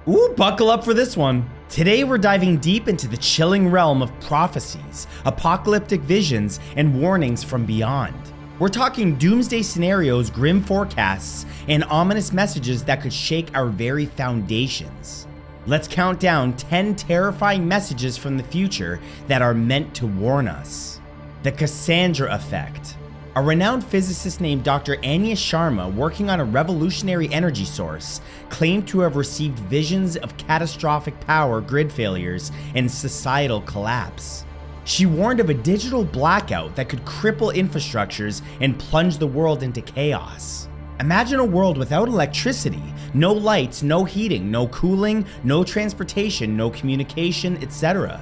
Ooh, buckle up for this one. Today we're diving deep into the chilling realm of prophecies, apocalyptic visions, and warnings from beyond. We're talking doomsday scenarios, grim forecasts, and ominous messages that could shake our very foundations. Let's count down 10 terrifying messages from the future that are meant to warn us. The Cassandra effect. A renowned physicist named Dr. Anya Sharma, working on a revolutionary energy source, claimed to have received visions of catastrophic power grid failures and societal collapse. She warned of a digital blackout that could cripple infrastructures and plunge the world into chaos. Imagine a world without electricity, no lights, no heating, no cooling, no transportation, no communication, etc.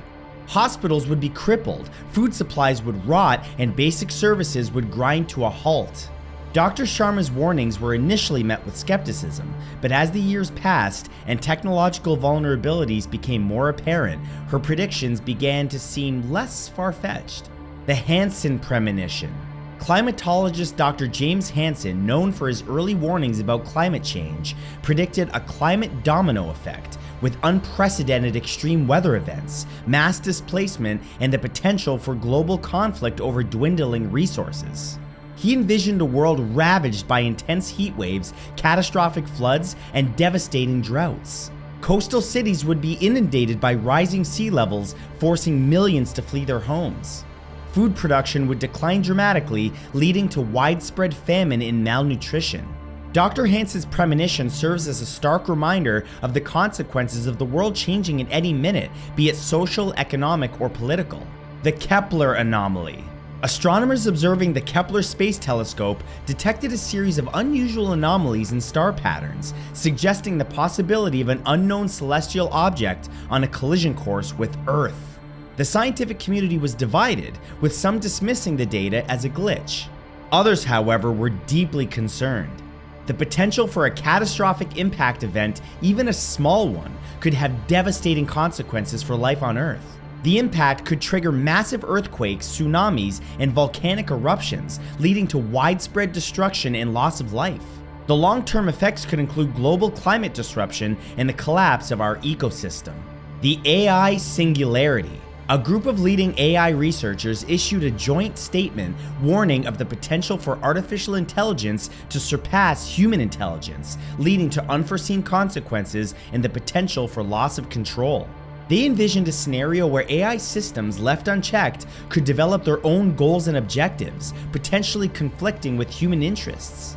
Hospitals would be crippled, food supplies would rot, and basic services would grind to a halt. Dr. Sharma's warnings were initially met with skepticism, but as the years passed and technological vulnerabilities became more apparent, her predictions began to seem less far-fetched. The Hansen premonition. Climatologist Dr. James Hansen, known for his early warnings about climate change, predicted a climate domino effect with unprecedented extreme weather events, mass displacement, and the potential for global conflict over dwindling resources. He envisioned a world ravaged by intense heat waves, catastrophic floods, and devastating droughts. Coastal cities would be inundated by rising sea levels, forcing millions to flee their homes. Food production would decline dramatically, leading to widespread famine and malnutrition. Dr. Hansen's premonition serves as a stark reminder of the consequences of the world changing at any minute, be it social, economic, or political. The Kepler anomaly. Astronomers observing the Kepler space telescope detected a series of unusual anomalies in star patterns, suggesting the possibility of an unknown celestial object on a collision course with Earth. The scientific community was divided, with some dismissing the data as a glitch. Others, however, were deeply concerned. The potential for a catastrophic impact event, even a small one, could have devastating consequences for life on Earth. The impact could trigger massive earthquakes, tsunamis, and volcanic eruptions, leading to widespread destruction and loss of life. The long-term effects could include global climate disruption and the collapse of our ecosystem. The AI singularity. A group of leading AI researchers issued a joint statement warning of the potential for artificial intelligence to surpass human intelligence, leading to unforeseen consequences and the potential for loss of control. They envisioned a scenario where AI systems left unchecked could develop their own goals and objectives, potentially conflicting with human interests.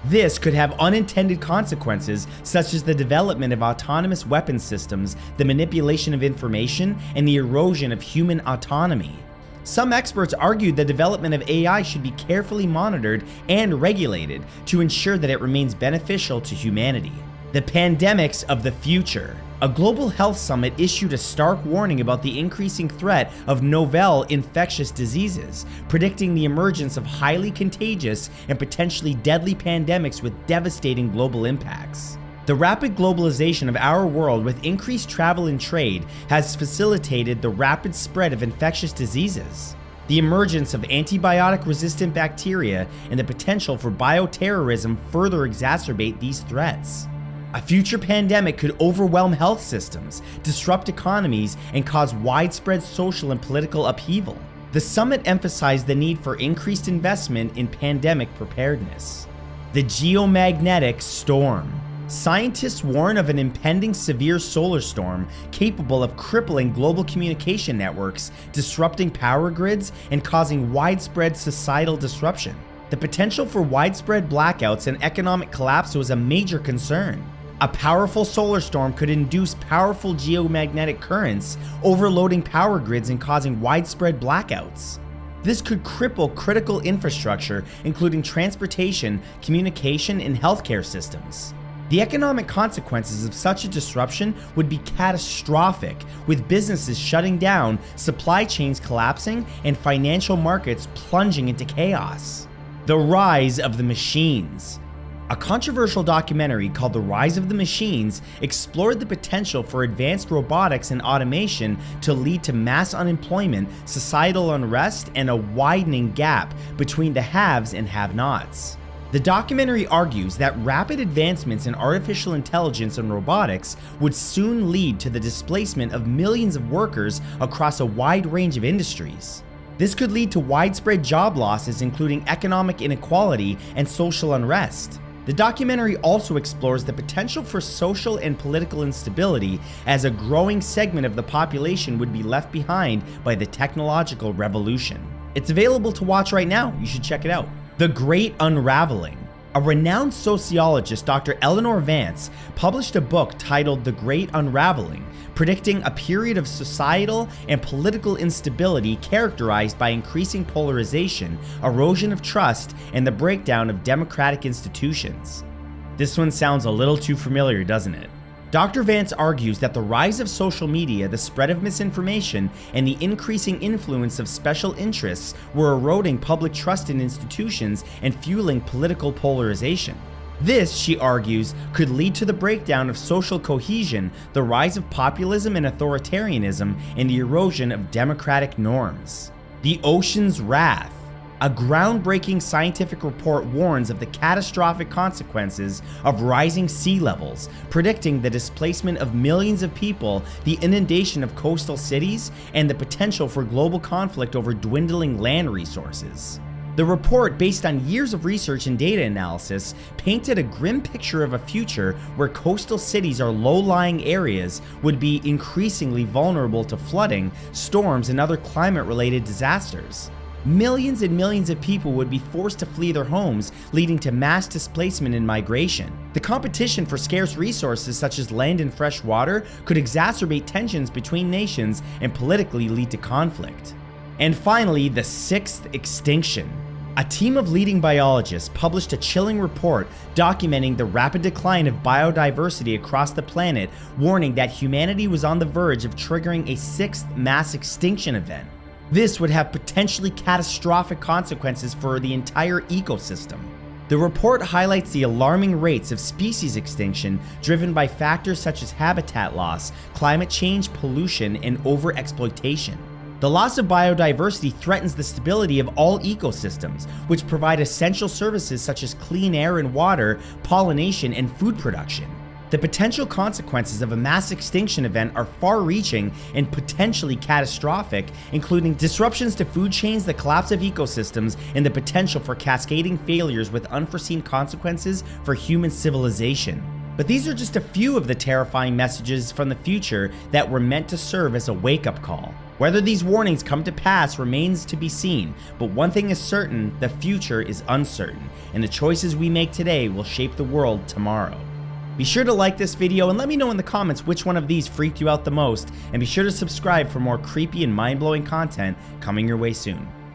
This could have unintended consequences, such as the development of autonomous weapon systems, the manipulation of information, and the erosion of human autonomy. Some experts argued the development of AI should be carefully monitored and regulated to ensure that it remains beneficial to humanity. The pandemics of the future. A global health summit issued a stark warning about the increasing threat of novel infectious diseases, predicting the emergence of highly contagious and potentially deadly pandemics with devastating global impacts. The rapid globalization of our world with increased travel and trade has facilitated the rapid spread of infectious diseases. The emergence of antibiotic-resistant bacteria and the potential for bioterrorism further exacerbate these threats. A future pandemic could overwhelm health systems, disrupt economies, and cause widespread social and political upheaval. The summit emphasized the need for increased investment in pandemic preparedness. The geomagnetic storm. Scientists warn of an impending severe solar storm capable of crippling global communication networks, disrupting power grids, and causing widespread societal disruption. The potential for widespread blackouts and economic collapse was a major concern. A powerful solar storm could induce powerful geomagnetic currents, overloading power grids and causing widespread blackouts. This could cripple critical infrastructure, including transportation, communication, and healthcare systems. The economic consequences of such a disruption would be catastrophic, with businesses shutting down, supply chains collapsing, and financial markets plunging into chaos. The rise of the machines. A controversial documentary called The Rise of the Machines explored the potential for advanced robotics and automation to lead to mass unemployment, societal unrest, and a widening gap between the haves and have-nots. The The documentary argues that rapid advancements in artificial intelligence and robotics would soon lead to the displacement of millions of workers across a wide range of industries. This could lead to widespread job losses, including economic inequality and social unrest. The documentary also explores the potential for social and political instability, as a growing segment of the population would be left behind by the technological revolution. It's available to watch right now. You should check it out. The Great Unraveling. A renowned sociologist, Dr. Eleanor Vance, published a book titled The Great Unraveling, predicting a period of societal and political instability characterized by increasing polarization, erosion of trust, and the breakdown of democratic institutions. This one sounds a little too familiar, doesn't it? Dr. Vance argues that the rise of social media, the spread of misinformation, and the increasing influence of special interests were eroding public trust in institutions and fueling political polarization. This, she argues, could lead to the breakdown of social cohesion, the rise of populism and authoritarianism, and the erosion of democratic norms. The Ocean's Wrath. A groundbreaking scientific report warns of the catastrophic consequences of rising sea levels, predicting the displacement of millions of people, the inundation of coastal cities, and the potential for global conflict over dwindling land resources. The report, based on years of research and data analysis, painted a grim picture of a future where coastal cities or low-lying areas would be increasingly vulnerable to flooding, storms, and other climate-related disasters. Millions and millions of people would be forced to flee their homes, leading to mass displacement and migration. The competition for scarce resources such as land and fresh water could exacerbate tensions between nations and politically lead to conflict. And finally, the sixth extinction. A team of leading biologists published a chilling report documenting the rapid decline of biodiversity across the planet, warning that humanity was on the verge of triggering a sixth mass extinction event. This would have potentially catastrophic consequences for the entire ecosystem. The report highlights the alarming rates of species extinction driven by factors such as habitat loss, climate change, pollution, and overexploitation. The loss of biodiversity threatens the stability of all ecosystems, which provide essential services such as clean air and water, pollination, and food production. The potential consequences of a mass extinction event are far-reaching and potentially catastrophic, including disruptions to food chains, the collapse of ecosystems, and the potential for cascading failures with unforeseen consequences for human civilization. But these are just a few of the terrifying messages from the future that were meant to serve as a wake-up call. Whether these warnings come to pass remains to be seen, but one thing is certain: the future is uncertain, and the choices we make today will shape the world tomorrow. Be sure to like this video and let me know in the comments which one of these freaked you out the most, and be sure to subscribe for more creepy and mind-blowing content coming your way soon.